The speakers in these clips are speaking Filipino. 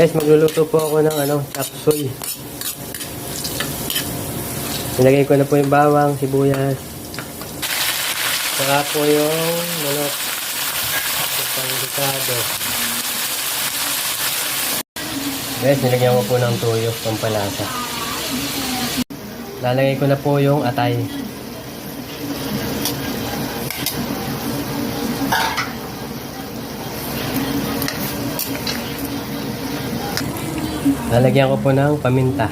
Guys, magluluto po ako ng chop suey. Nilagay ko na po yung bawang, sibuyas. Saka po yung manok. Pangdikado. Guys, nilagyan ko po ng toyo, pampalasa. Lalagay ko na po yung atay. Lalagyan ko po ng paminta.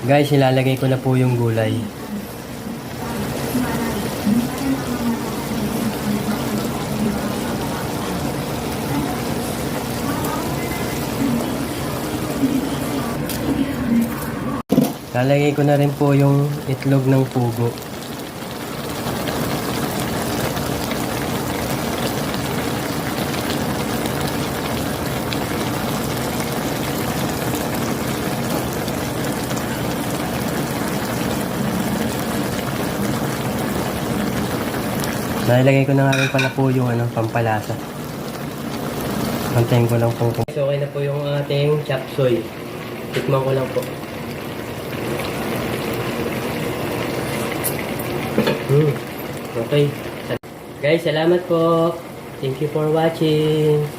Guys, ilalagay ko na po yung gulay. Lalagay ko na rin po yung itlog ng pugo. Nalagay ko na nga rin pala po yung pampalasa. Pantayin ko lang po. So, okay na po yung ating chop suey. Tikman ko lang po. Okay. Guys, salamat po. Thank you for watching.